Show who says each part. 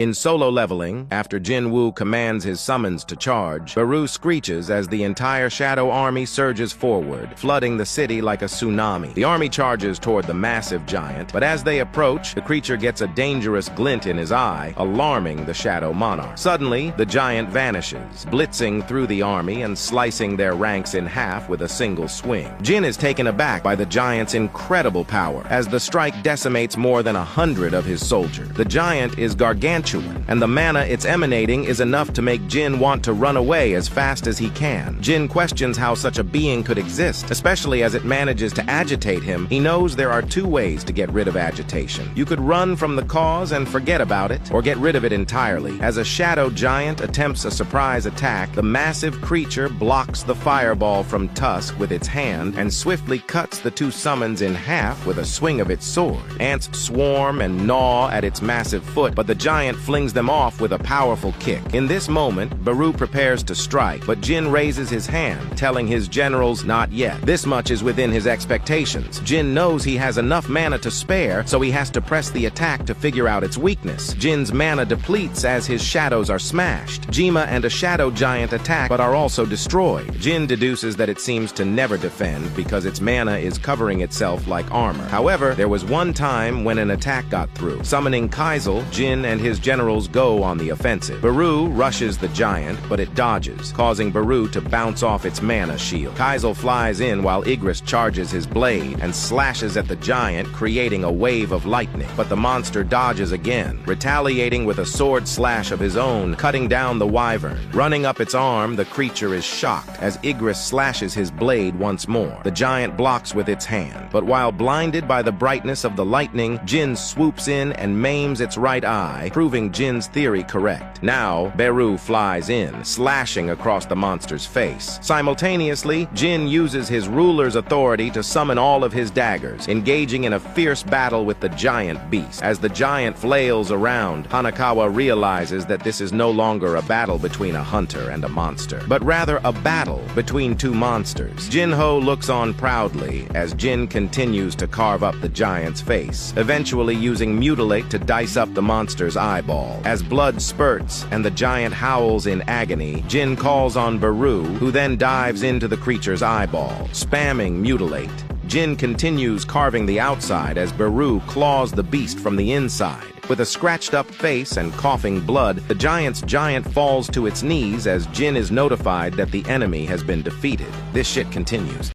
Speaker 1: In solo leveling, after Jinwoo commands his summons to charge, Baru screeches as the entire shadow army surges forward, flooding the city like a tsunami. The army charges toward the massive giant, but as they approach, the creature gets a dangerous glint in his eye, alarming the shadow monarch. Suddenly, the giant vanishes, blitzing through the army and slicing their ranks in half with a single swing. Jin is taken aback by the giant's incredible power, as the strike decimates more than 100 of his soldiers. The giant is gargantuan, and the mana it's emanating is enough to make Jin want to run away as fast as he can. Jin questions how such a being could exist, especially as it manages to agitate him. He knows there are two ways to get rid of agitation. You could run from the cause and forget about it, or get rid of it entirely. As a shadow giant attempts a surprise attack, the massive creature blocks the fireball from Tusk with its hand and swiftly cuts the two summons in half with a swing of its sword. Ants swarm and gnaw at its massive foot, but the giant flings them off with a powerful kick. In this moment, Baru prepares to strike, but Jin raises his hand, telling his generals not yet. This much is within his expectations. Jin knows he has enough mana to spare, so he has to press the attack to figure out its weakness. Jin's mana depletes as his shadows are smashed. Jima and a shadow giant attack but are also destroyed. Jin deduces that it seems to never defend because its mana is covering itself like armor. However, there was one time when an attack got through. Summoning Kaisel, Jin and his generals go on the offensive. Baru rushes the giant, but it dodges, causing Baru to bounce off its mana shield. Kaisel flies in while Igris charges his blade and slashes at the giant, creating a wave of lightning. But the monster dodges again, retaliating with a sword slash of his own, cutting down the wyvern. Running up its arm, the creature is shocked as Igris slashes his blade once more. The giant blocks with its hand, but while blinded by the brightness of the lightning, Jin swoops in and maims its right eye, proving Jin's theory correct. Now, Baru flies in, slashing across the monster's face. Simultaneously, Jin uses his ruler's authority to summon all of his daggers, engaging in a fierce battle with the giant beast. As the giant flails around, Hanakawa realizes that this is no longer a battle between a hunter and a monster, but rather a battle between two monsters. Jinho looks on proudly as Jin continues to carve up the giant's face, eventually using Mutilate to dice up the monster's eyeball. As blood spurts and the giant howls in agony, Jin calls on Baru, who then dives into the creature's eyeball, spamming Mutilate. Jin continues carving the outside as Baru claws the beast from the inside. With a scratched-up face and coughing blood, the giant's giant falls to its knees as Jin is notified that the enemy has been defeated. This shit continues.